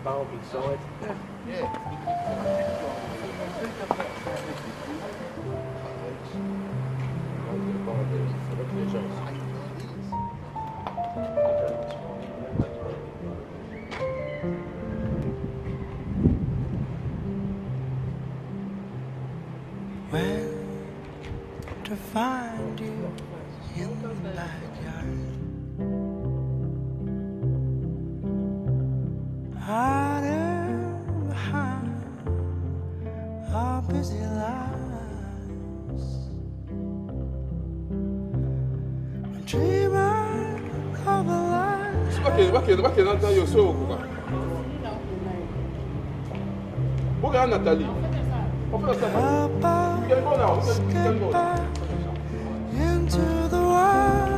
Barbie side. When to find you in the backyard, hiding behind our busy lives, dreaming of a life. bakena ntan yo so okoka boka Nathalie on fait ça Escape back into the wild.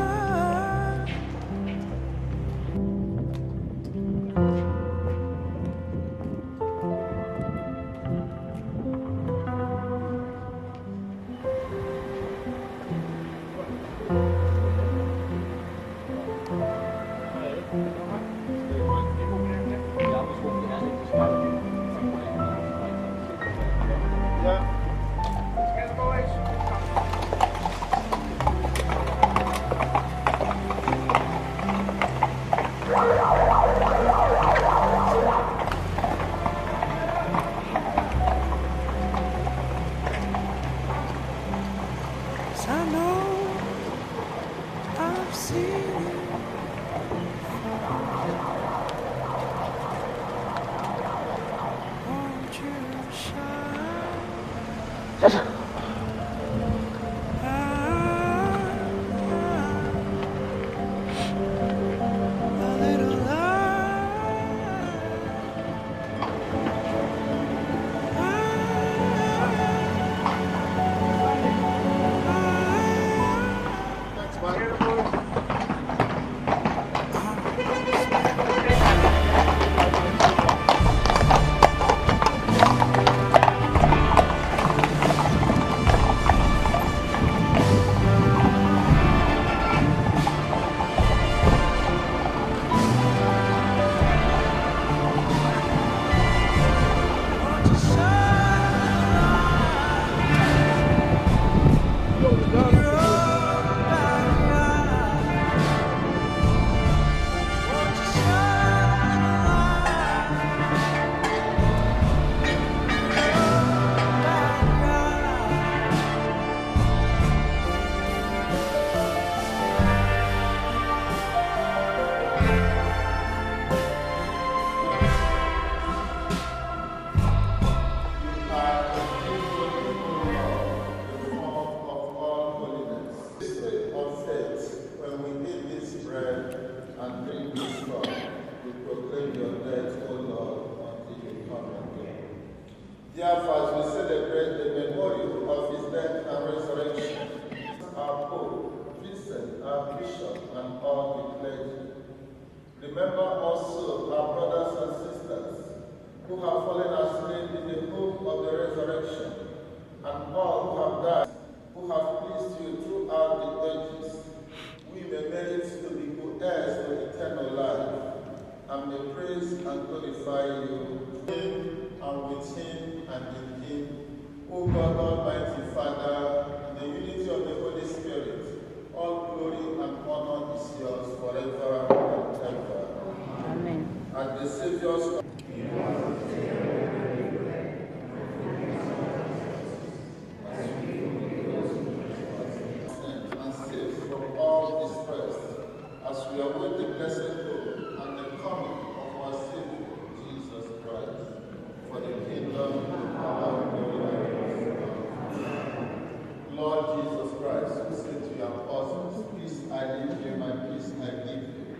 I know I've seen you. Won't you shine? A little Therefore, as we celebrate the memorial of his death and resurrection, our Pope, Vincent, our Bishop, and all the clergy, remember also our brothers and sisters who have fallen asleep in the hope of the resurrection, and all who have died, who have pleased you throughout the ages. We may merit to be co-heirs to eternal life, and may praise and glorify you in and with him and in him, O God, Almighty Father, in the unity of the Holy Spirit, all glory and honor is yours forever and ever. Amen. At the Savior's and safe from all distress, as we await the blessed hope and the coming of our Savior, Jesus Christ, for the kingdom, the power, and glory. Lord Jesus Christ, who said to your apostles, peace I leave you, my peace I give you.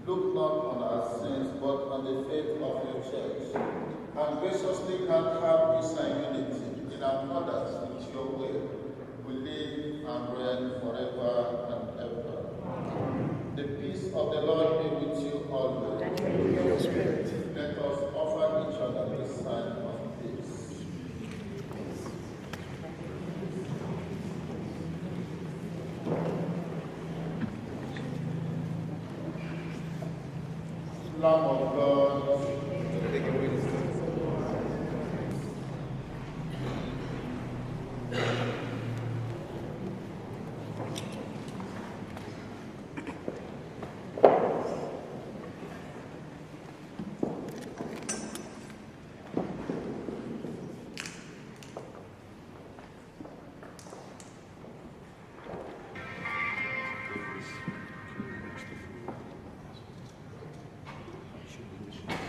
Look not on our sins, but on the faith of your church, and graciously grant her peace and unity in accordance with your will, who live and reign forever and ever. The peace of the Lord be with you always. Let us offer each other the sign of peace. Lamb of God, Take away the sins.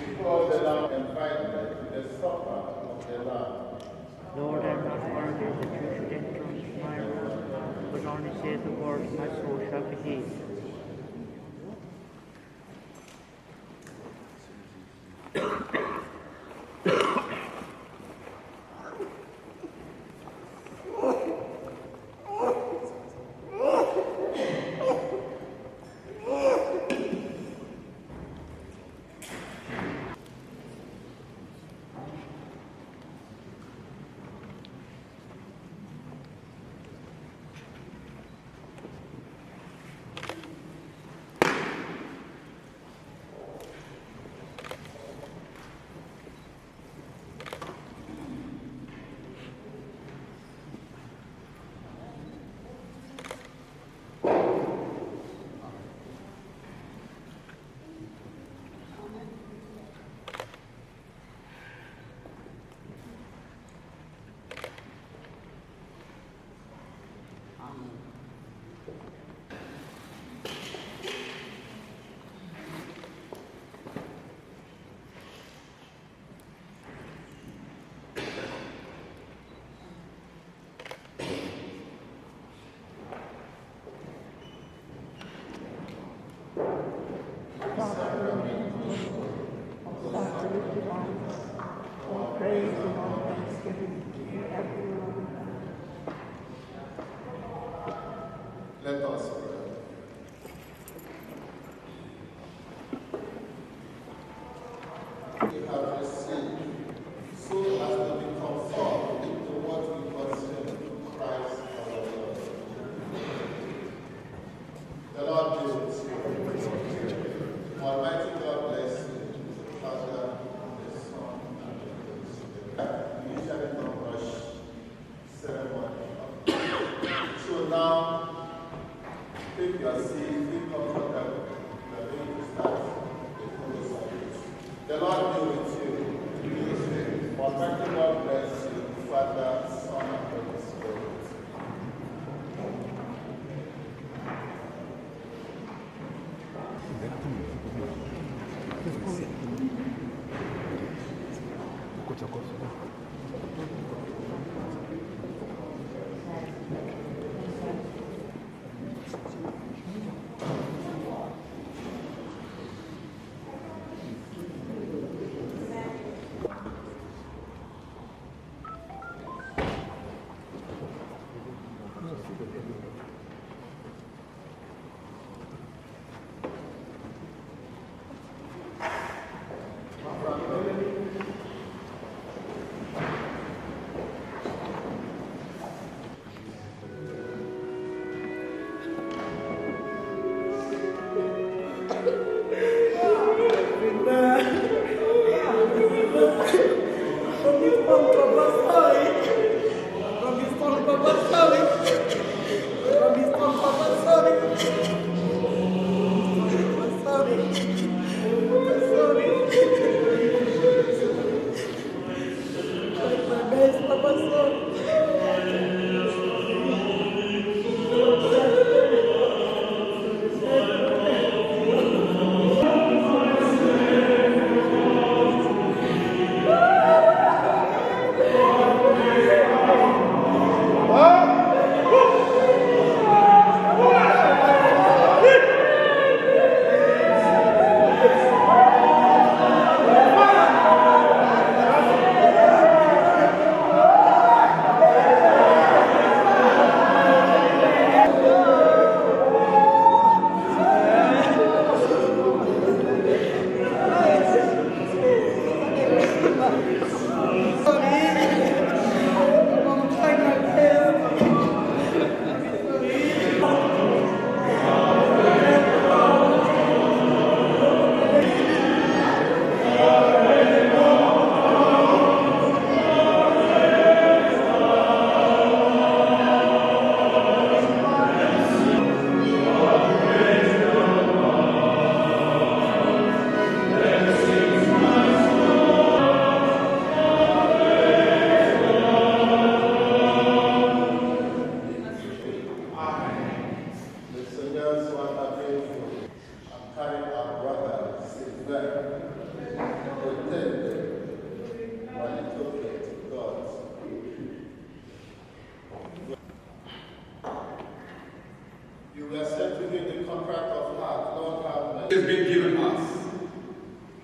before the Lamb invited to the supper of the Lamb. Lord, I am not worthy that you should enter into my room, but only say the word, my soul shall be healed. Praise and all thanksgiving to you, everyone. Let us pray. We have received so as to be conformed into what we consume through Christ our Lord. The Lord be with you. Almighty God bless you, the Father, the Son, and the Holy Spirit. We usually don't rush ceremony. So now, take your seat, be comfortable. We are going to start the full service. The Lord be with you. Almighty God bless you, Father, Son, and Holy Spirit. very protected when it took it to God. You were sent to give the contract of heart, Lord have mercy. Has been given us.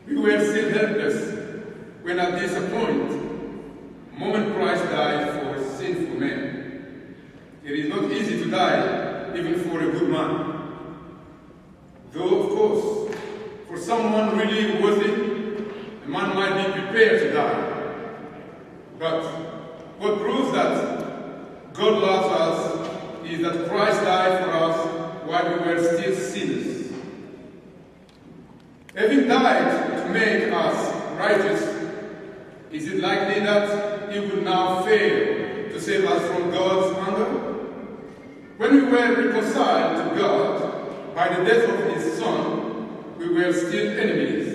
We were still helpless when at this point, moment Christ died for sinful men. It is not easy to die, even for a good man. Though, of course, for someone really worthy, a man might be prepared to die. But what proves that God loves us is that Christ died for us while we were still sinners. Having died to make us righteous, is it likely that he will now fail to save us from God's anger? When we were reconciled to God by the death of his Son, we were still enemies.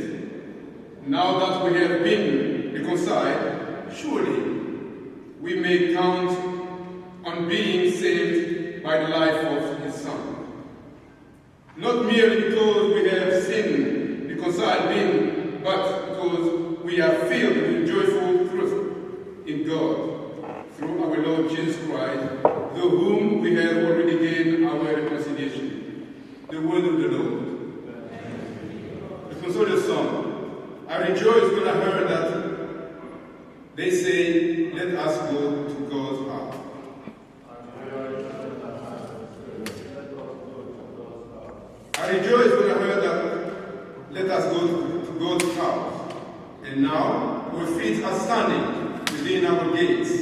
Now that we have been reconciled, surely we may count on being saved by the life of his Son. Not merely because we have sinned, reconciled been, but because we are filled with joyful truth in God through our Lord Jesus Christ, through whom we have already gained our reconciliation. The word of the Lord. The consoled song. I rejoice when I heard that they say, let us go to God's house. I rejoice when I heard that let us go to God's house. And now our feet are standing within our gates,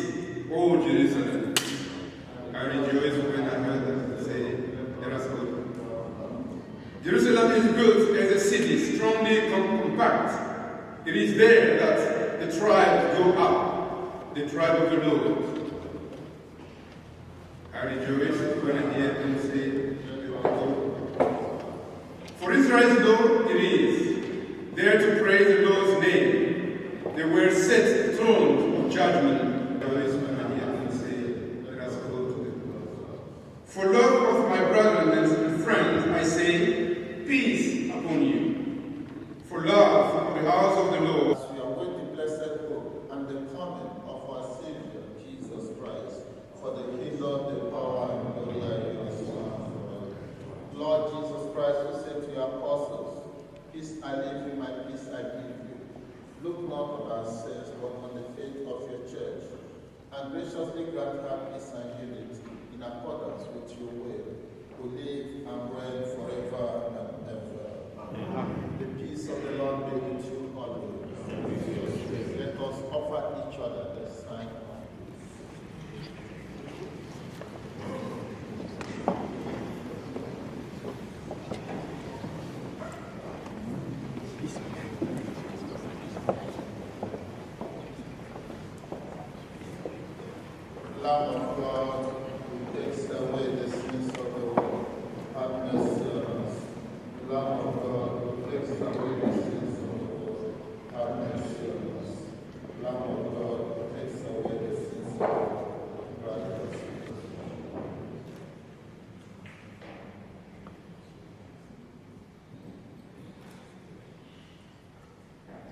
O Jerusalem. I rejoice when I heard that say, let us go. Jerusalem is built as a city, strongly compact. It is there that the tribes go up, the tribe of the Lord. I rejoice when I hear them say, go. For Israel's law it is, there to praise the Lord's name. They were set thrones of judgment. I rejoice when I hear them say, let us go to them. For love of my brothers and friends, I say, peace upon you. For love of the house of the Lord. As we await the blessed hope and the coming of our Savior, Jesus Christ, for the kingdom, the power, and glory are yours forever. Lord Jesus Christ, who said to your apostles, peace I leave you, my peace I give you. Look not on ourselves, but on the faith of your church, and graciously grant her peace and unity in accordance with your will, who live and reign forever and ever. Amen. The peace of the Lord be with you always. Let us offer each other the sign of Lamb of God, who takes away the sins of the world, have mercy on us. Lamb of God, who takes away the sins of the world, have mercy on us. Lamb of God, who takes away the sins of the world, grant us.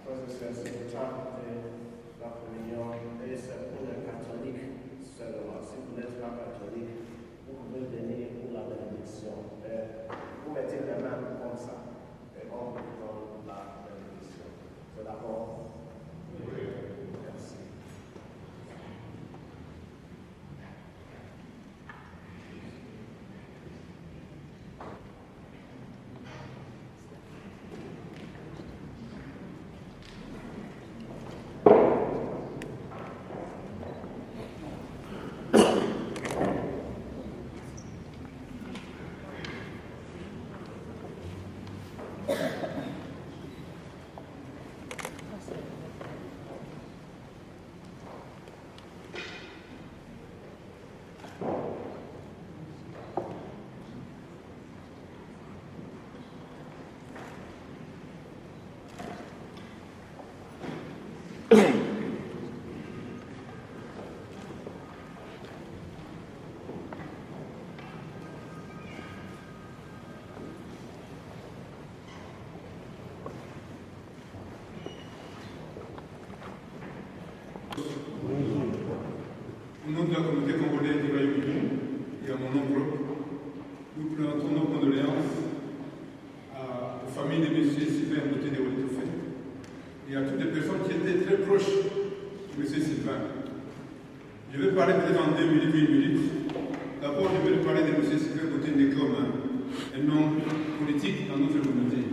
Frères et sœurs, c'est le temps de la communion et c'est pour les catholiques seulement. Si vous n'êtes pas catholique, vous pouvez venir pour la bénédiction. Vous mettez les mains comme ça et on vous donne la bénédiction. C'est d'accord? Oui. Merci. la communauté congolaise du Royaume-Uni et à mon nom propre, nous présentons nos condoléances aux familles de M. Sylvain Motene Walitofe et à toutes les personnes qui étaient très proches de M. Sylvain. Je vais parler peut-être en 2 minutes, 1 minute. D'abord, je vais parler de M. Sylvain Motene comme un homme politique dans notre communauté.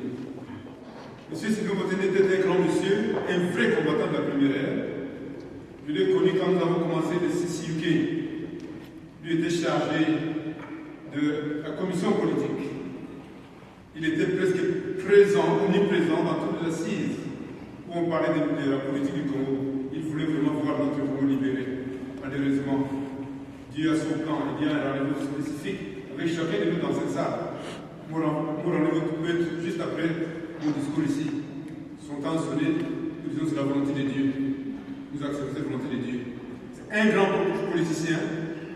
M. Sylvain Motene était un grand monsieur, un vrai combattant de la première ère. Je l'ai connu quand nous avons commencé le CCUK. Lui était chargé de la commission politique. Il était presque présent, omniprésent dans toutes les assises où on parlait de la politique du Congo. Il voulait vraiment voir notre Congo libéré. Malheureusement, Dieu a son plan et Dieu a un rendez-vous spécifique avec chacun de nous dans cette salle. Mon rendez-vous peut être juste après mon discours ici. Son temps sonné, nous disons c'est la volonté de Dieu. Nous acceptons cette volonté de Dieu. C'est un grand politicien.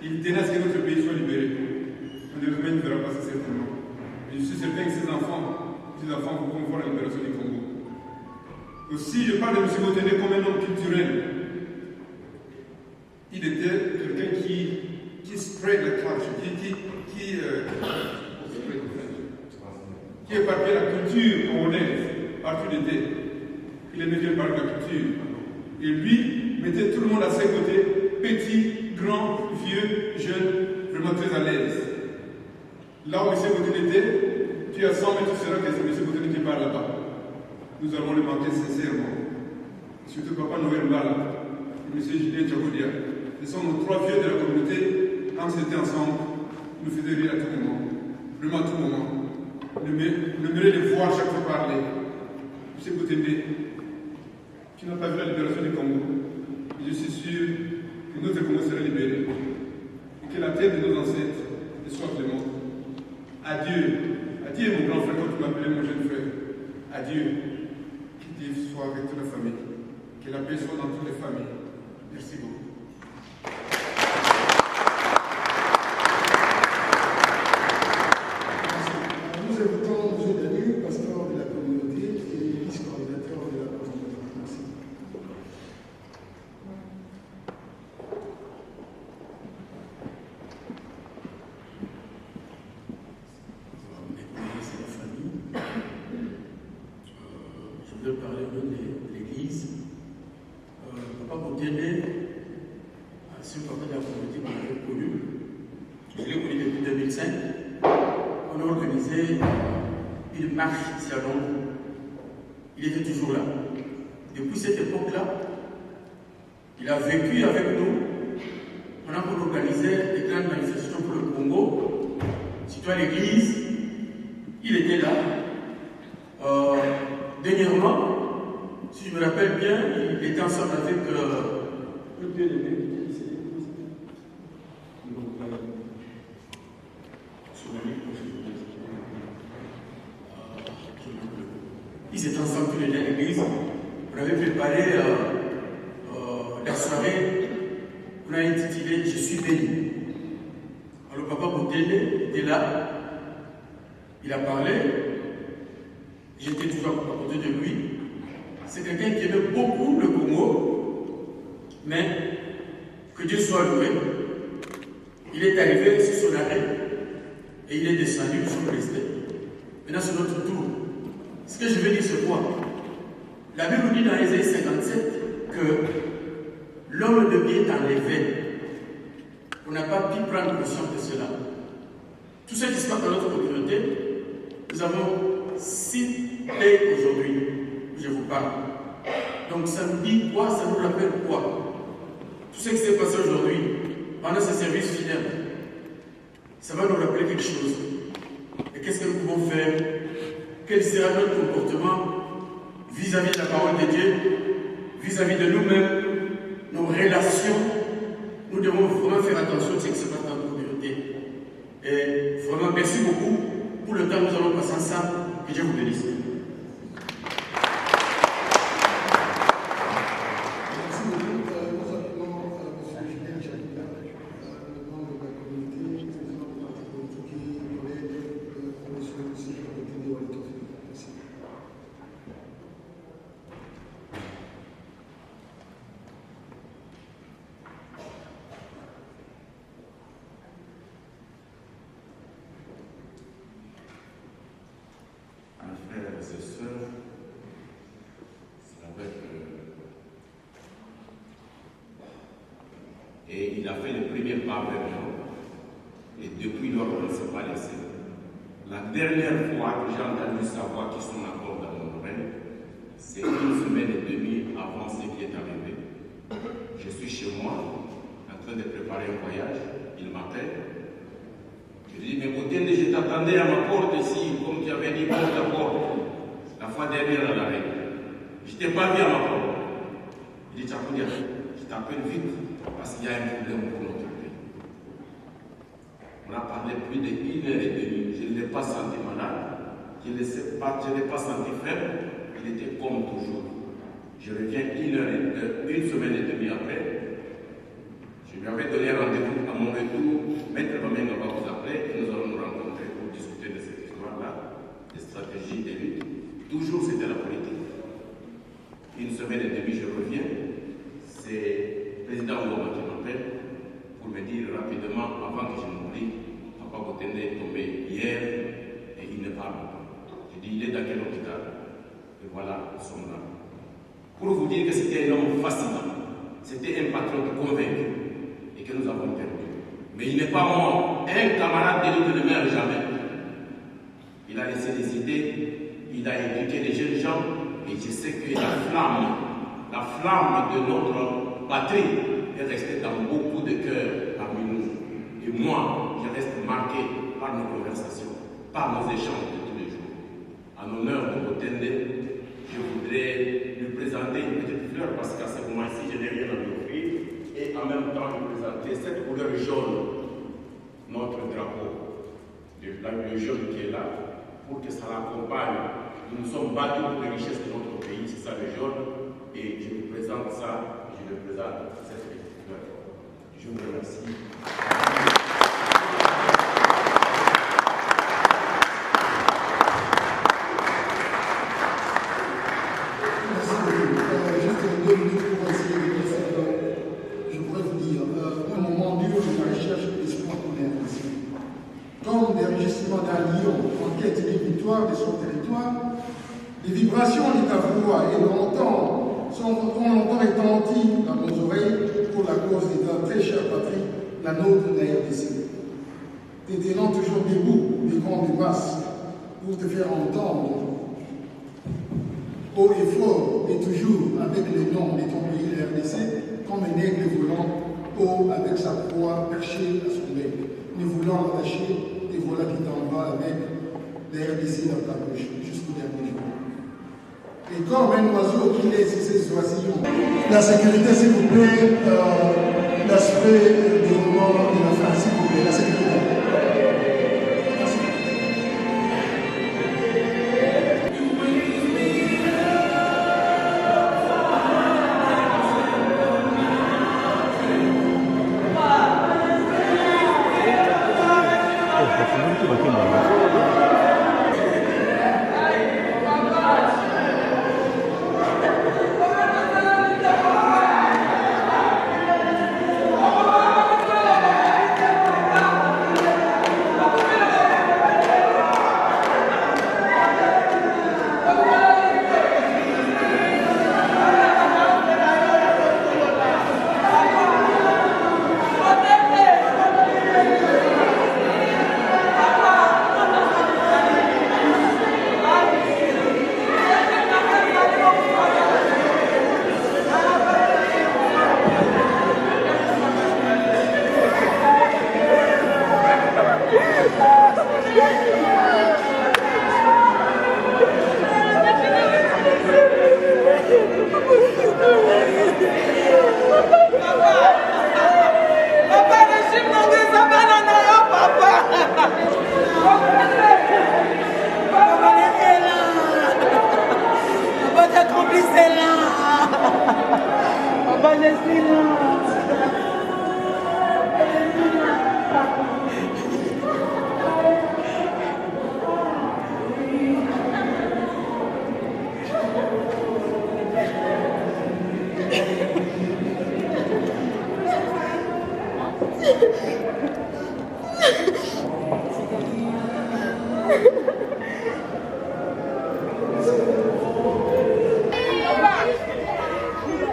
Il tenait à ce que notre pays soit libéré. Malheureusement, il ne verra pas ça certainement. Et je suis certain que ses enfants vont voir la libération du Congo. Aussi, je parle de M. Motene comme un homme culturel. Il était quelqu'un qui spread la culture, qui éparpillait la culture congolaise partout où il était. Il aimait bien parler de la culture. Et lui mettait tout le monde à ses côtés, petit, grand, vieux, jeune, vraiment très à l'aise. Là où M. Motene était, tu as 100 mètres, tu sauras que c'est M. Motene qui parle là-bas. Nous allons le manquer sincèrement. Surtout Papa Noël Mbala et M. Julien Tchakodia. Ce sont nos 3 vieux de la communauté. Quand ils étaient ensemble, nous faisaient rire à tout moment. Vraiment à tout moment. On aimerait les voir chaque fois parler. M. Motene, tu n'as pas vu la libération du Congo. Et je suis sûr que notre Congo sera libéré. Et que la terre de nos ancêtres soit clémente. Adieu. Adieu mon grand frère, comme tu m'appelais mon jeune frère. Adieu. Que Dieu soit avec toute la famille. Que la paix soit dans toutes les familles. Merci beaucoup. Nous invitons M. Daniel, pasteur de la communauté et vice-coordinateur de la communauté. Merci. C'est la famille. Je voudrais parler de l'Église. Papa Motene, c'est un papa de la communauté que j'ai connu. Je l'ai connu depuis 2005. On a organisé une marche ici à Londres. Il était toujours là. Depuis cette époque-là, il a vécu avec nous. On a organisé des grandes manifestations pour le Congo, surtout à l'église. Il était là. Dernièrement, si je me rappelle bien, il était ensemble avec le bien-aimé. Ils étaient ensemble tous les deux à l'église. On avait préparé la soirée. On a intitulé Je suis béni. Alors Papa Motene était là. Il a parlé. J'étais toujours à côté de lui. C'est quelqu'un qui aimait beaucoup le Congo. Mais que Dieu soit loué. Il est arrivé sur son arrêt. Et il est descendu, nous sommes restés. Maintenant c'est notre tour. Ce que je veux dire, c'est quoi? La Bible dit dans Ésaïe 57 que l'homme de bien est enlevé. On n'a pas pu prendre conscience de cela. Tout ce qui se passe dans notre communauté, nous avons 6 paix aujourd'hui. Je vous parle. Donc ça nous dit quoi? Ça nous rappelle quoi? Tout ce qui s'est passé aujourd'hui, pendant ce service funèbre, ça va nous rappeler quelque chose. Et qu'est-ce que nous pouvons faire? Quel sera notre comportement vis-à-vis de la parole de Dieu, vis-à-vis de nous-mêmes, nos relations? Nous devons vraiment faire attention à ce qui se passe dans notre communauté. Et vraiment, merci beaucoup pour le temps que nous allons passer ensemble. Que Dieu vous bénisse. Merci beaucoup. Nous appelons M. Julien Tchakodia, membre de la communauté, président du parti politique et collègue de M. Sylvain Motene Walitofe. Merci. Et il a fait le premier pas vers nous. Et depuis lors, on ne s'est pas laissé. La dernière fois que j'ai entendu sa voix qui sonne encore dans mon oreille, c'est 1 semaine et demie avant ce qui est arrivé. Je suis chez moi, en train de préparer un voyage. Il m'appelle. Je lui dis, mais Botende, je t'attendais à ma porte ici, comme tu avais dit, porte à porte. La fois dernière à l'arrêt. Je ne t'ai pas vu à ma porte. Il dit, Tchakoundia, je t'appelle vite parce qu'il y a un problème pour notre pays. On a parlé plus de 1 heure et demie. Je ne l'ai pas senti malade. Je ne l'ai pas senti faible. Il était comme toujours. Je reviens 1 semaine et demie après. Je lui avais donné rendez-vous à mon retour. Maître Bameng va vous appeler et nous allons nous rencontrer pour discuter de cette histoire-là, des stratégies, des luttes. Toujours c'était la politique. 1 semaine et demie, je reviens. C'est le président Ouama qui m'appelle pour me dire rapidement, avant que je m'oublie, Papa Botende est tombé hier et il ne parle pas. Je dis, il est dans quel hôpital? Et voilà, nous sommes là. Pour vous dire que c'était un homme fascinant, c'était un patriote convaincu et que nous avons perdu. Mais il n'est pas mort. Un camarade de lutte ne meurt jamais. Il a laissé des idées, il a éduqué les jeunes gens et je sais que la flamme de notre patrie est restée dans beaucoup de cœurs parmi nous. Et moi, je reste marqué par nos conversations, par nos échanges de tous les jours. En honneur de Botende, je voudrais lui présenter une petite fleur parce qu'à ce moment-ci, je n'ai rien à lui offrir. Et en même temps, lui présenter cette couleur jaune, notre drapeau, le jaune qui est là, pour que ça l'accompagne. Nous nous sommes battus pour les richesses de notre pays, c'est ça le jaune. Et je lui présente ça, je lui présente cette petite fleur. Je vous remercie. De son territoire, les vibrations de ta voix et ont longtemps retenti dans nos oreilles pour la cause de ta très chère patrie, la nôtre de la RDC. Te tenant toujours debout, des grands de masse, pour te faire entendre haut et fort, et toujours avec le nom de ton pays, la RDC, comme un aigle volant haut avec sa proie perchée à son bec, ne voulant l'arracher, et voilà qui t'en va avec la RDC dans ta bouche jusqu'au dernier jour. Et comme un oiseau qui laisse ses oisillons. La sécurité, s'il vous plaît, l'aspect du moment de la fin, s'il vous plaît, la sécurité.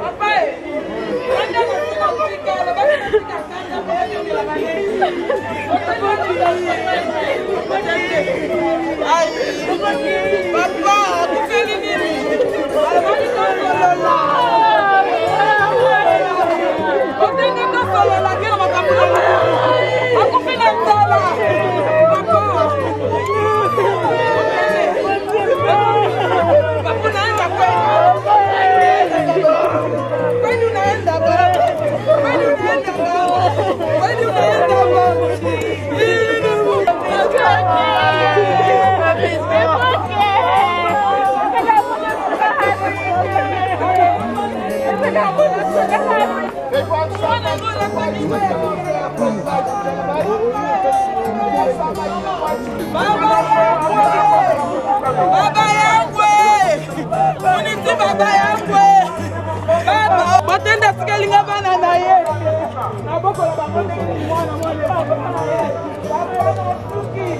Papa, Baba yangu, uniti baba yangu, baba. Batenda sikalinga bana na ye. Na boko la bango ni mwana mwana baba na ye. Baba na suki.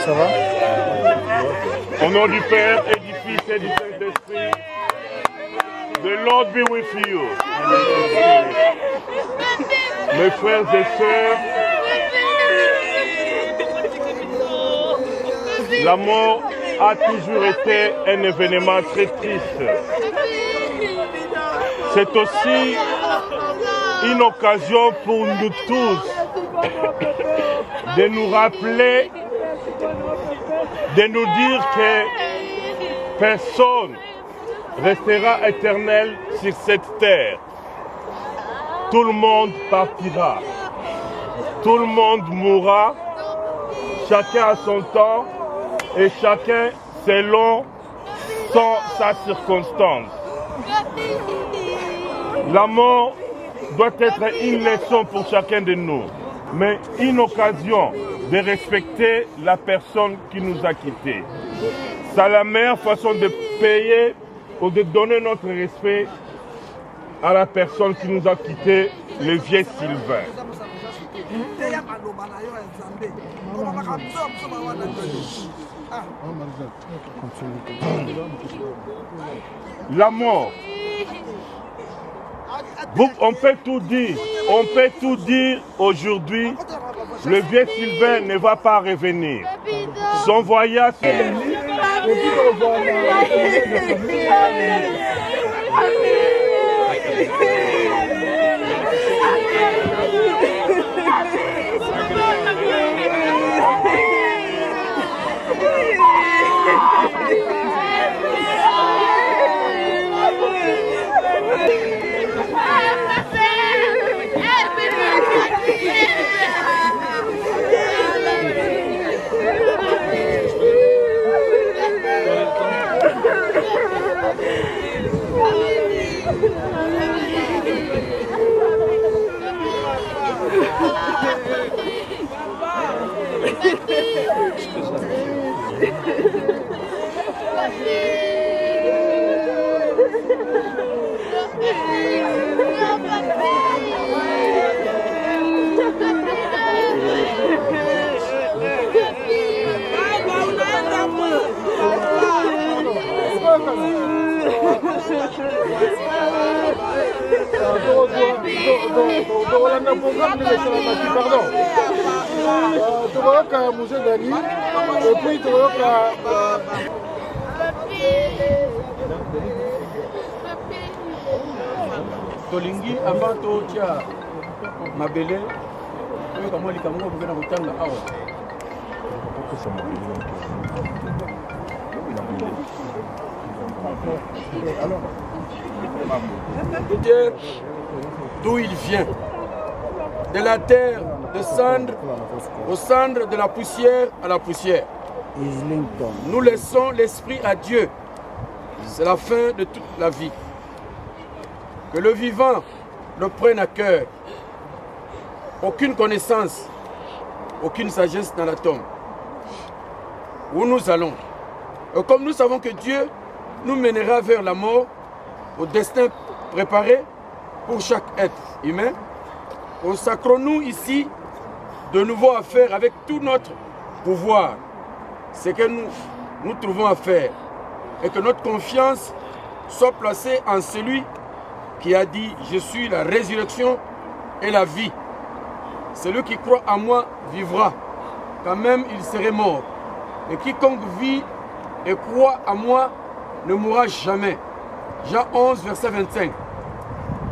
Ça va? Au nom du Père et du Fils et du Saint-Esprit, the Lord be with you. Mes frères et sœurs, la mort a toujours été un événement très triste. C'est aussi une occasion pour nous tous de nous rappeler, de nous dire que personne restera éternel sur cette terre. Tout le monde partira. Tout le monde mourra. Chacun a son temps et chacun selon sa circonstance. La mort doit être une leçon pour chacun de nous, mais une occasion de respecter la personne qui nous a quittés. C'est la meilleure façon de payer ou de donner notre respect à la personne qui nous a quittés, le vieux Sylvain. La mort. On peut tout dire aujourd'hui. Le vieux Sylvain ne va pas revenir. Son voyage. Pardon. Tu vois que musée Dani, et puis tu vois que tolingi avant totia mabele oyo kamwa likambo boke na kotanga awa d'où il vient, de la terre, de cendre, aux cendres, de la poussière à la poussière. Nous laissons l'esprit à Dieu. C'est la fin de toute la vie. Que le vivant le prenne à cœur. Aucune connaissance, aucune sagesse dans la tombe. Où nous allons. Et comme nous savons que Dieu nous mènera vers la mort, au destin préparé pour chaque être humain, consacrons-nous ici de nouveau à faire avec tout notre pouvoir ce que nous trouvons à faire et que notre confiance soit placée en celui qui a dit « Je suis la résurrection et la vie. Celui qui croit en moi vivra, quand même il serait mort. Et quiconque vit et croit en moi ne mourra jamais. » Jean 11, verset 25.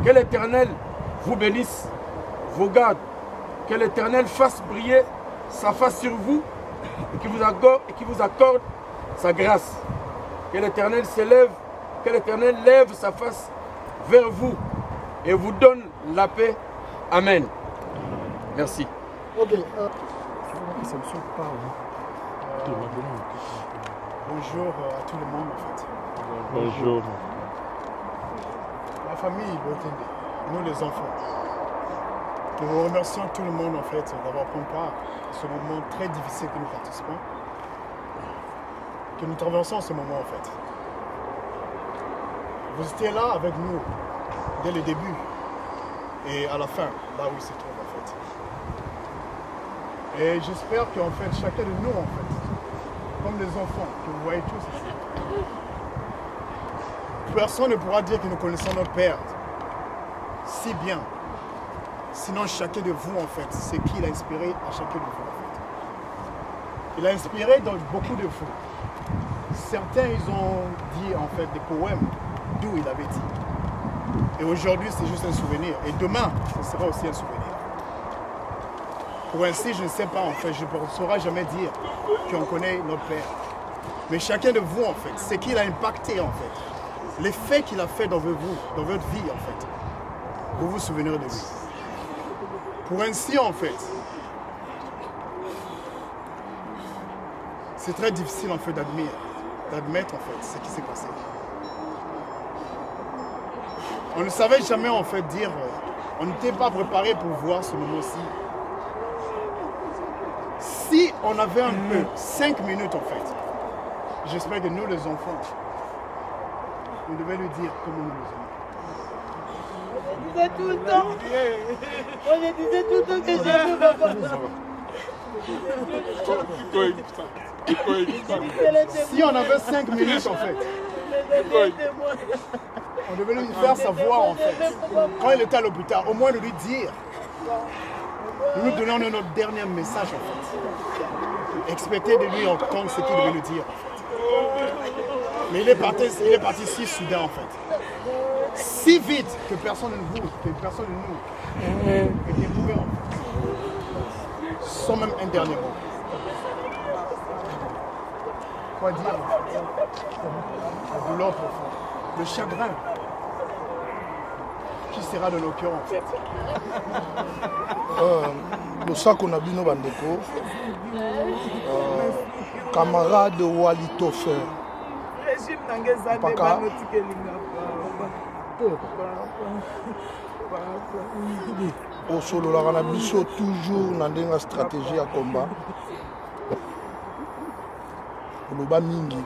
Que l'Éternel vous bénisse, vous garde. Que l'Éternel fasse briller sa face sur vous et qu'il vous accorde sa grâce. Que l'Éternel s'élève, que l'Éternel lève sa face vers vous et vous donne la paix. Amen. Merci. Ok. Bonjour à tout le monde en fait. Bonjour. La famille Botende, nous les enfants. Nous vous remercions tout le monde en fait d'avoir pris part à ce moment très difficile que nous participons. Que nous traversons ce moment en fait. Vous étiez là avec nous dès le début et à la fin, là où il se trouve en fait. Et j'espère qu'en fait, chacun de nous en fait, comme les enfants que vous voyez tous ici, personne ne pourra dire que nous connaissons notre Père si bien. Sinon, chacun de vous, en fait, c'est qui il a inspiré à chacun de vous, en fait. Il a inspiré dans beaucoup de vous. Certains, ils ont dit, en fait, des poèmes d'où il avait dit. Et aujourd'hui, c'est juste un souvenir. Et demain, ce sera aussi un souvenir. Pour ainsi, je ne sais pas, en fait, je ne saurais jamais dire qu'on connaît notre Père. Mais chacun de vous, en fait, c'est qu'il a impacté, en fait. L'effet qu'il a fait dans votre vie, en fait. Vous vous souvenez de lui. Pour ainsi, en fait, c'est très difficile, en fait, d'admettre, en fait, ce qui s'est passé. On ne savait jamais, en fait, dire, on n'était pas préparé pour voir ce moment-ci. Si on avait un peu, 5 minutes, en fait, j'espère que nous, les enfants, on devait lui dire comment nous les aimons. On disait tout le temps. On disait tout le temps que j'aime papa. Si on avait 5 minutes en fait, on devait lui faire savoir en fait, quand il était à l'hôpital, au moins de lui dire, nous donnons notre dernier message en fait. Expecter de lui entendre ce qu'il devait nous dire en fait. Mais il est parti si soudain en fait. Si vite que personne de nous était trouvé en fait. Sans même un dernier mot. Quoi dire en fait? La douleur profonde, le chagrin qui sera de nos cœurs en fait. Le sac on a vu nos bandeko, camarade Wali Toffer. Paka. Osolo la biso toujours na ndenga stratégie ya combat. Oloba mingi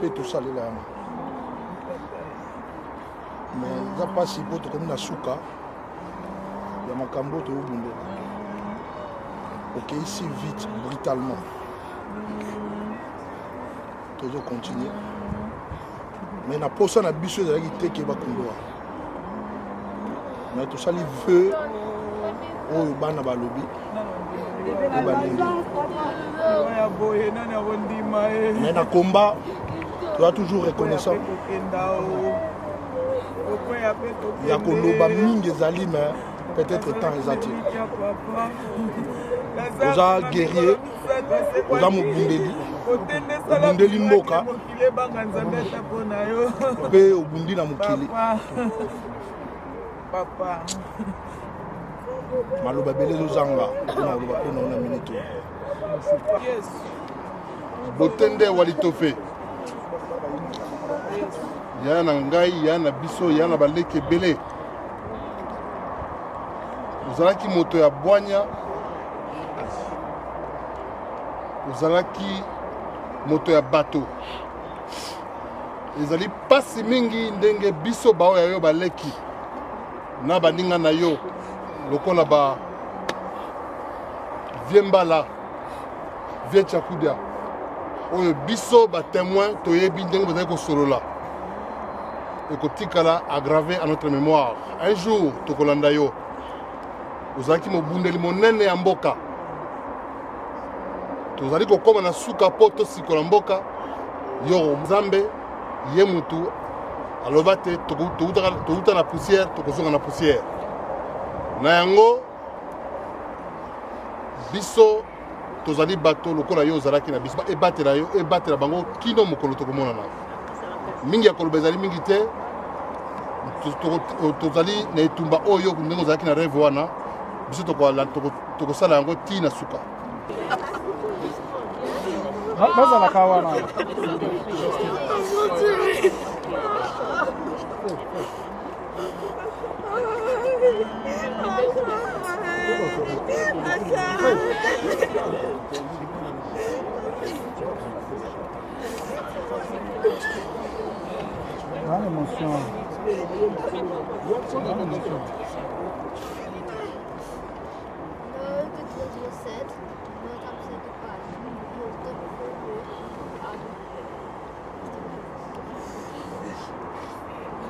pe to salela yana. Mais za pasi poto comme na suka ya makambo to ubunde. OK, si vite brutalement. Toujours continuer. Mais na posa na biso ezalaki te ke bakundoa. Mais tout ça les veut oyo bana balobi balingi. Mais na combat sois toujours reconnaissant. Il y a Koloba Mingi Zali, mais peut-être temps exact. Vous avez guerrier, vous avez Mubundeli, Mubundeli Mboka, et Ubundi na Mukili. Papa. Maloba Belezo Zanga, on a une minute. Yes. Botende Walitofe. Yana Ngai, Yana Biso, Yana Baleke Bele. Ozalaki moto ya Bwanya. Ozalaki moto ya bato. Ezali pasi mingi ndenge biso bao ya yo baleki. Na baninga na yo. Lokola ba Viembala. Vie Chakudia. Oyo biso ba témoin toyebi ndenge bazali ko solola. Ekotikala aggravé à notre mémoire. Un jour tokolanda yo. Ozalaki mobundeli monene ya mboka. Tozali kokoma na suka poto sikola mboka. Yo Nzambe ye mutu aloba te touta na poussière tokozonga na poussière. Na yango biso tozali bato lokola yo ozalaki na biso ebatela yo ebatela bango kino mokolo tokomona na mingi ya koloba ezali mingi te tozali na etumba oyo ndenge ozalaki na rêve wana biso tokosala yango ti na suka bazalaka wana grande émotion.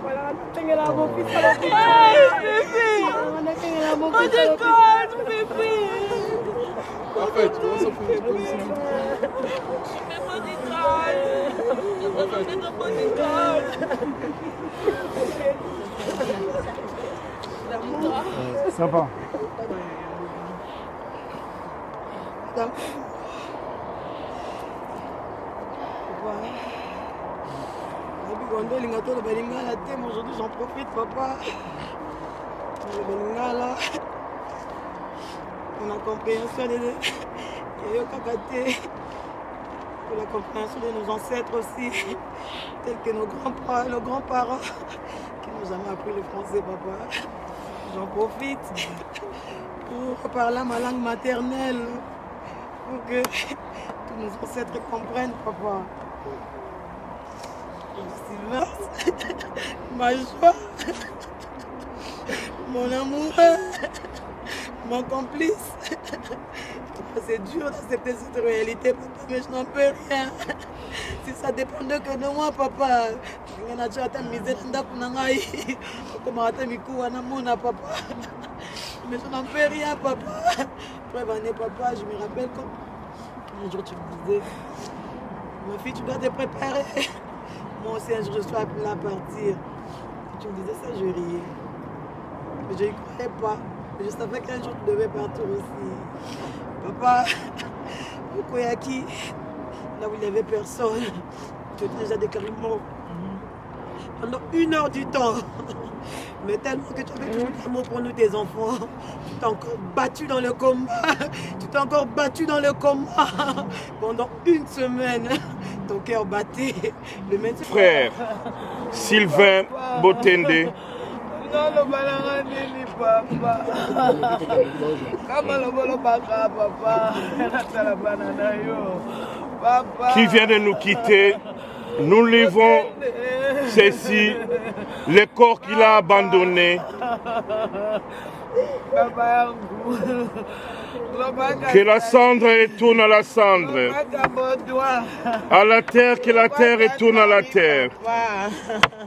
Voilà, tinggal mon fils à la bébé. Oh, je compte, bébé. En fait, on s'en fout de position. Sympa. Aujourd'hui j'en profite, papa. On a compréhension pour la compréhension de nos ancêtres aussi, tels que nos grands-parents qui nous ont appris le français, papa. J'en profite pour parler ma langue maternelle, pour que tous nos ancêtres comprennent, papa. Silence, ma joie, mon amour, mon complice. C'est dur d'accepter cette réalité, papa, mais je n'en peux rien. Si ça dépendait que de moi, papa, je n'ai pas misé dans papa. Mais je n'en peux rien, papa. Preuve année, papa, je me rappelle quand un jour tu me disais, ma fille, tu dois te préparer. Moi aussi, un jour, je suis appelée à partir. Tu me disais ça, je riais. Mais je n'y croyais pas. Mais je savais qu'un jour, tu devais partir aussi. Papa, au Koyaki, là où il n'y avait personne, tu étais déjà déclaré mort. Pendant 1 heure du temps. Mais tellement que tu avais toujours l'amour pour nous, tes enfants. Tu t'es encore battu dans le combat. Tu t'es encore battu dans le combat. Pendant 1 semaine, ton cœur battait. Le médecin... Frère Sylvain Botende. Qui vient de nous quitter. Nous livrons ceci, le corps qu'il a abandonné. Que la cendre retourne à la cendre, à la terre, que la terre retourne à la terre,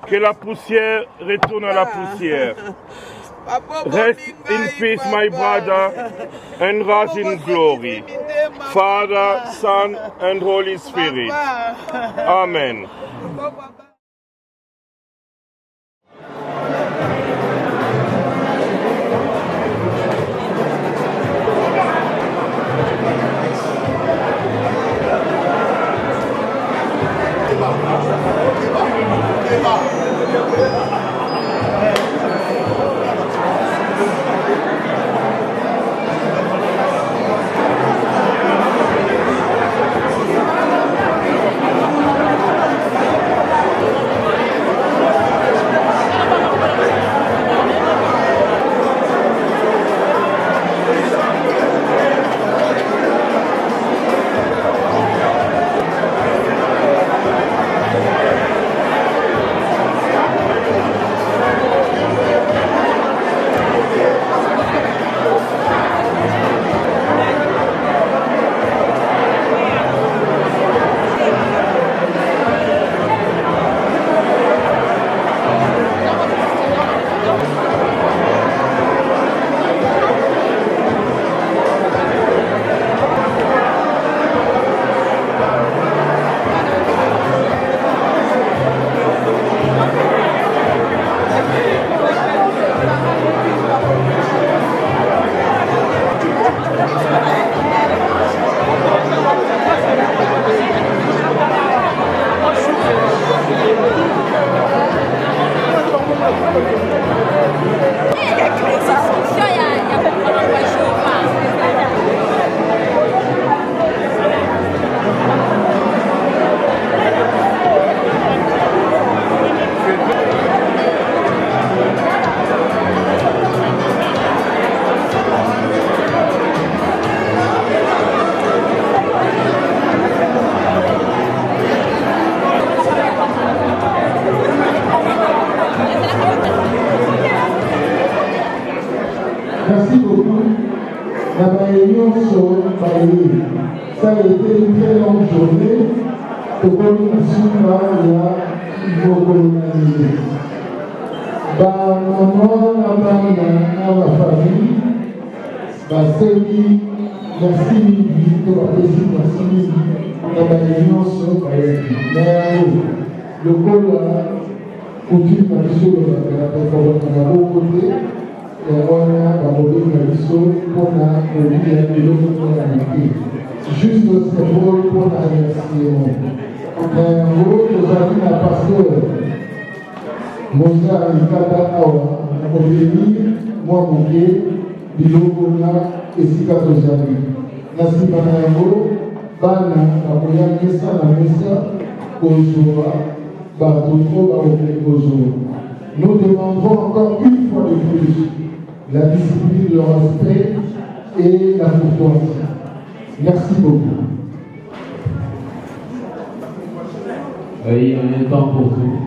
que la poussière retourne à la poussière. Rest in peace, my brother, and rise in glory. Father, Son, and Holy Spirit. Amen. Merci beaucoup. La réunion sur Paris, ça a été une très longue journée. Pour communication, il faut coloniser. Maman, la famille, merci pour la merci la réunion sur Paris. Mais le col continue à sur la performance à vos côtés. Juste le symbole pour la remerciement. Nous avons la pasteur Moussa Ikata Awa, Obéni, Mouamouké, Bilokona et Sikatozali. Nasi Banayango, Bana, Apoya Mesa, la Mesa, Ozoa, Batoko, Baoké, Ozoa. Nous demanderons encore une fois de plus la discipline, le respect et la courtoisie. Merci beaucoup. Oui, on est temps pour tout.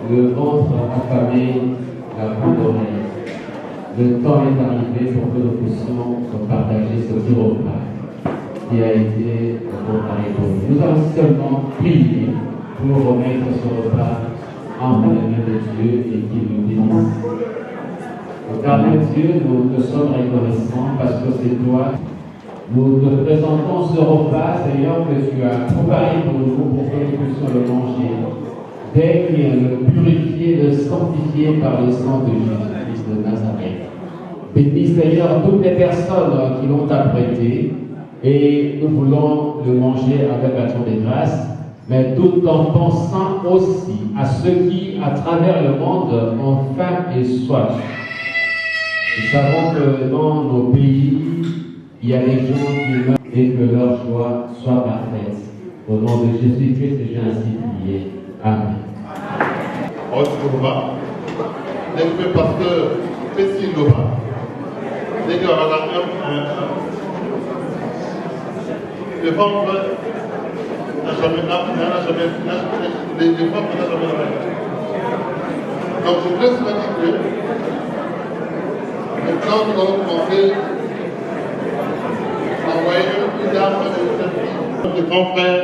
Le ventre affamé, la grande oreille. Le temps est arrivé pour que nous puissions partager ce petit repas qui a été préparé pour nous. Nous allons seulement prier pour remettre ce repas entre les mains de Dieu et qu'il nous bénisse. Car Dieu, nous te sommes reconnaissants parce que c'est toi. Nous te présentons ce repas, Seigneur, que tu as préparé pour nous pour que nous puissions le manger. Daigne le purifier, le sanctifier par le sang de Jésus-Christ de Nazareth. Bénis, Seigneur, toutes les personnes qui l'ont apprêté et nous voulons le manger avec action de grâce, mais tout en pensant aussi à ceux qui, à travers le monde, ont faim et soif. Nous savons que dans nos pays, il y a des gens qui meurent et que leur joie soit parfaite. Au nom de Jésus-Christ, j'ai ainsi prié. Amen. Autre Loba, le pasteur Pessi Loba, le ventre n'a jamais donc je laisse la dire maintenant nous allons commencer à envoyer une dame de grand frère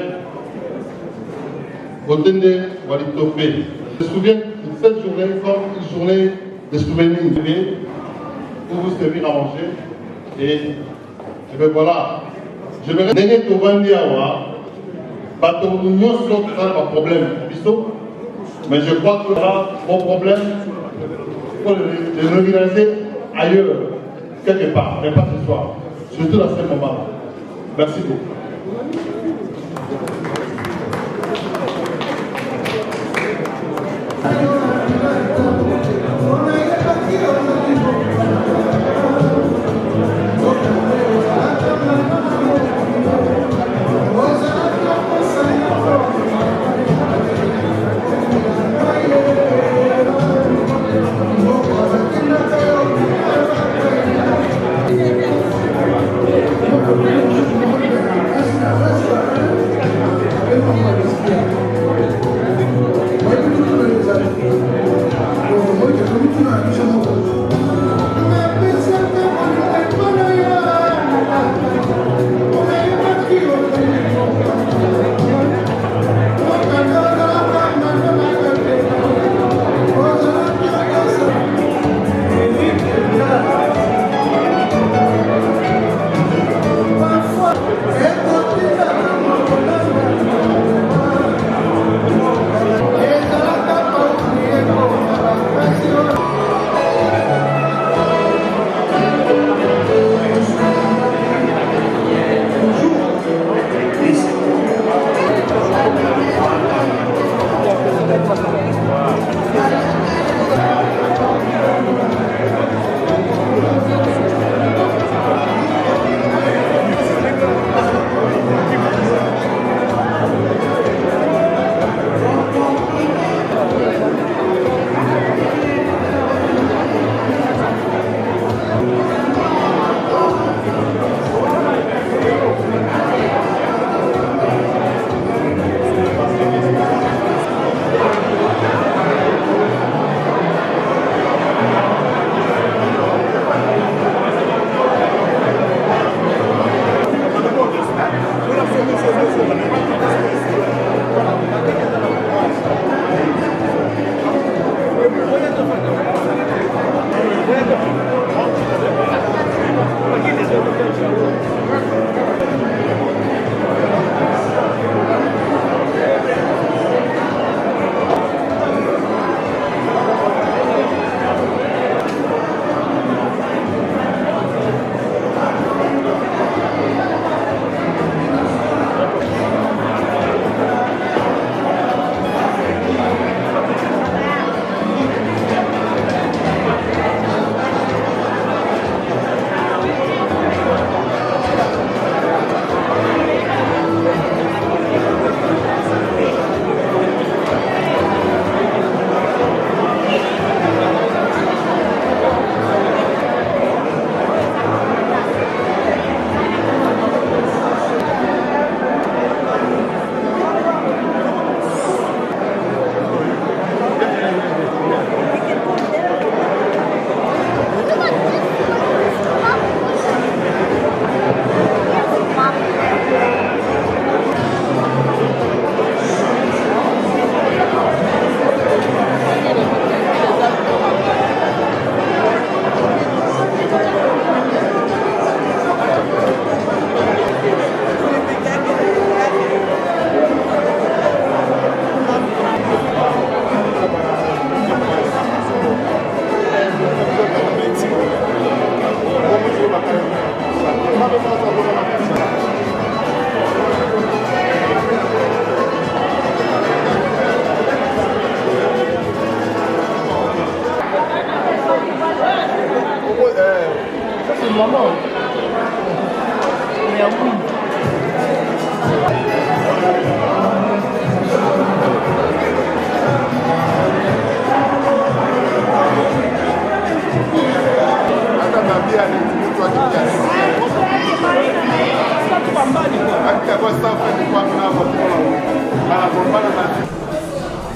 Botende Walitopé. Je me souviens de cette journée comme une journée des souvenirs pour vous servir à manger. Et bien voilà, je vais donner tout vendre à pas problème. Mais je crois que là, mon problème, il faut le régulariser ailleurs, quelque part, mais pas ce soir. Surtout dans ce moment. Merci beaucoup.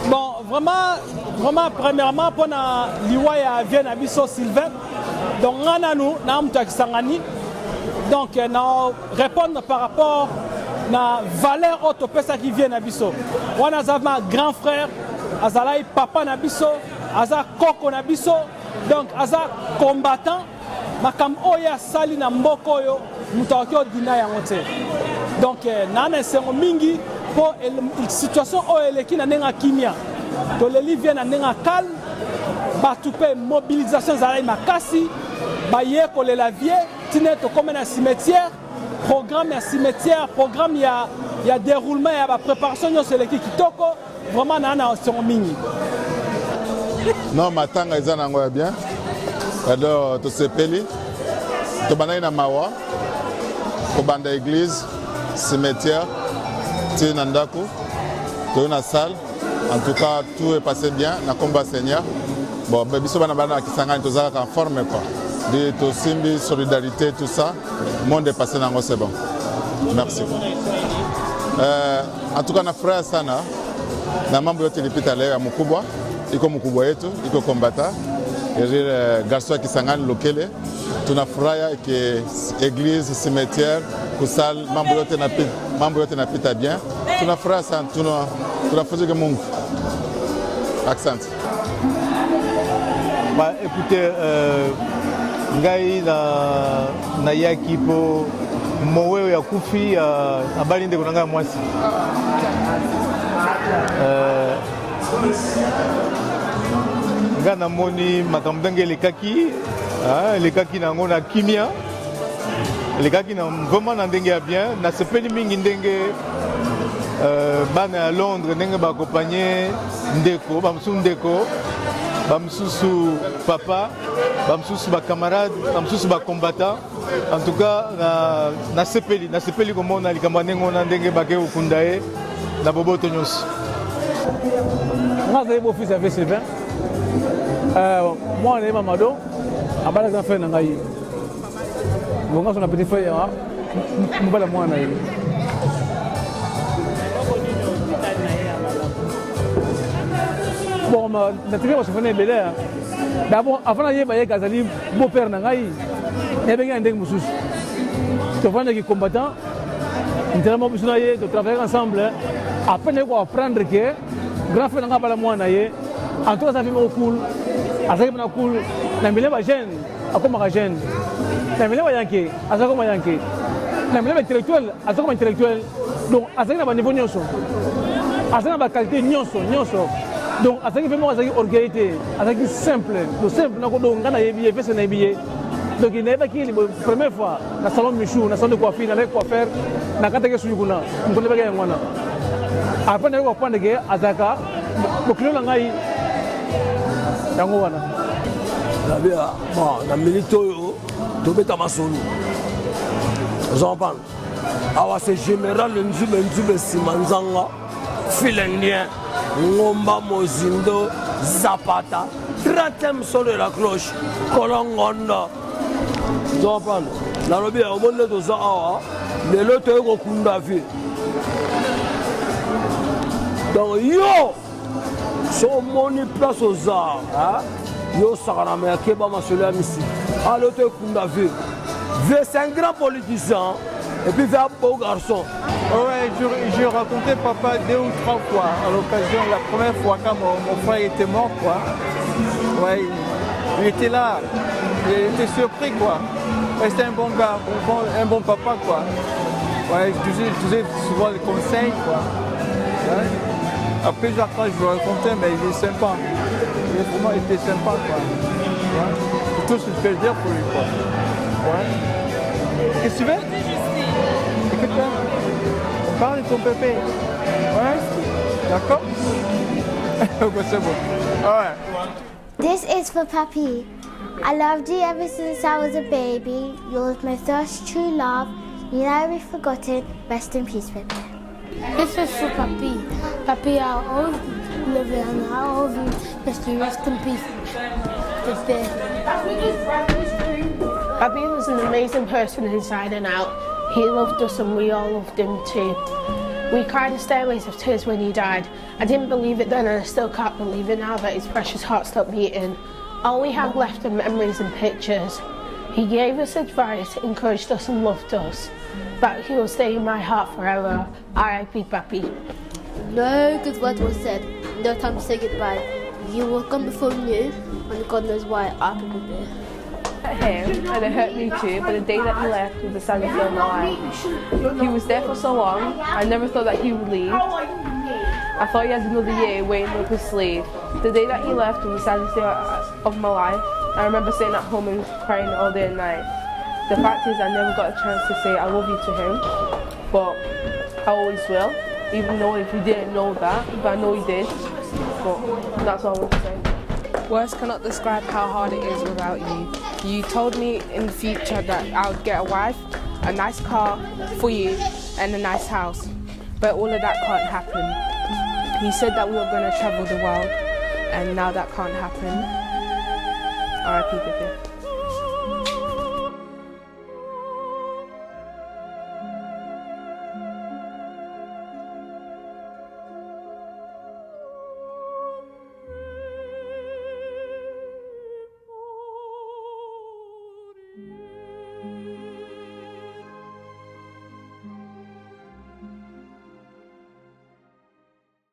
Bon, vraiment, premièrement, pour l'Iwaya vient à Bisso Sylvain, donc nous donc nous répondre par rapport à la valeur autopesa qui vient à Bisso. On a un grand frère, Azalaï papa na Bisso, Aza Koko na Bisso, Donc, aza combattant, makam oya sali na mboko yo, mutawakio dina ya ngote. Donc, nana sengo mingi, pour la situation où elle est qui n'a pas kimia. Donc, les livres viennent à calme, batoupe mobilisation zaraï makasi, baye pour les laviers, tinet comme un cimetière, programme un cimetière, programme il y a déroulement, il y a préparation sur l'équipe kitoko, vraiment nana sengo mingi. Non, matanga ezana ngoya bien. Alors, to sepeli, to banai na mawa, to banda église, cimetière, tu nandaku, tu na salle. En tout cas, tout est passé bien. Na combat Seigneur. Bon, biso bana bana kisangani to zaka en forme quoi. De to simbi solidarité tout ça. Le monde est passé nango c'est bon. Merci. En tout cas na frère sana. Na mambo yote nilipita leo ya mkubwa. Iko mkubwa yetu, iko kombata. Et garçon kisangani lokele. Tunafurahia que église, cimetière, kusal, mambo yote napita bien. Tunafurahi sana, tunafuzuke Mungu. Accent. Bah écoutez, ngai na yaki po moyo ya kufi abali ndeko nanga mwasi. Nga na moni makambo ndenge lekaki nango na kimia. Lekaki na vraiment na ndenge ya bien, na sepeli mingi ndenge bana à Londres ndenge ba accompagner ndeko, bamsusu papa, bamsusu ba camarade, bamsusu ba combattant. En tout cas na sepeli komona likambo ndenge na ndenge ba ke ukundae na boboto nyos. Moi j'ai beau fils avec Sylvain. Moi on est Mamado, abala za fait na ngai. Bonga son petit frère ya mbala mwana ye. Bon na tike ba sofane belé. D'abord avant na ye ba ye kazali beau père na ngai. Ya benga ndenge mususu. Sofane qui combattant. Intérêtement bisuna ye de travailler ensemble. Après ne ko apprendre que grand frère na bala mwana ye. En tout cas ça fait cool. Azaki na cool. Na mbele ba jeune, akoma jeune. Na mbele ba yanke, azakoma yanke. Na mbele intellectuel, azakoma intellectuel. Donc azaki na ba niveau nyonso. Azaki na ba qualité nyonso. Donc azaki vraiment azaki orgueillité, azaki simple. Le simple na ko do ngana yebiye, pesa na yebiye. Donc il n'est pas qui la première fois na salon Michou, na salon de coiffure, na les coiffeurs, na kata ke suyukuna. Ngone ba ga ngwana. Après na ko prendre que azaka ko kilo na ngai yango wana. Na milito yo tobeta masolo j'en parle awa c'est général nzube simanzanga filendien ngomba mozindo zapata 30e solo de la cloche kolongondo j'en parle na lobi o monde to za awa lelo to ko kunda vi donc yo so moni place aux arts hein. Yo Sakarame Keba Masola Missi. Alors tu as vu. C'est un grand politicien et puis c'est un beau garçon. Ouais, j'ai raconté papa 2 ou 3 fois à l'occasion, la première fois quand mon frère était mort quoi. Ouais, il était là, il était surpris quoi. Ouais, c'était un bon gars, un bon papa quoi. Ouais, je disais souvent les conseils quoi. Ouais. Après après je vous racontais mais il est sympa. Il a vraiment été sympa quoi. Ouais. C'est tout ce que je peux dire pour lui quoi. Ouais. Qu'est-ce que tu veux? Écoute-moi. On parle de ton pépé. Ouais. D'accord? C'est bon. Ouais. This is for Papi. I loved you ever since I was a baby. You're my first true love. You'll never be forgotten. Rest in peace, Pepe. This is for Papi. Papi, I love you. Love you and I love you. Rest in peace, Pepe. Papi was an amazing person inside and out. He loved us and we all loved him too. We cried the stairways of tears when he died. I didn't believe it then and I still can't believe it now that his precious heart stopped beating. All we have left are memories and pictures. He gave us advice, encouraged us and loved us. But he will stay in my heart forever. R.I.P. Papi. No good word was said. No time to say goodbye. You will come before you, and God knows why I will be there. Him, and it hurt me too, but the day that he left was the saddest day of my life. He was there for so long, I never thought that he would leave. I thought he had another year waiting up his sleeve. The day that he left was the saddest day of my life. I remember sitting at home and crying all day and night. The fact is I never got a chance to say I love you to him, but I always will, even though if you didn't know that, but I know you did, but that's all I want to say. Words cannot describe how hard it is without you. You told me in the future that I would get a wife, a nice car for you, and a nice house. But all of that can't happen. You said that we were going to travel the world, and now that can't happen. R.I.P. Pepe. Thank you.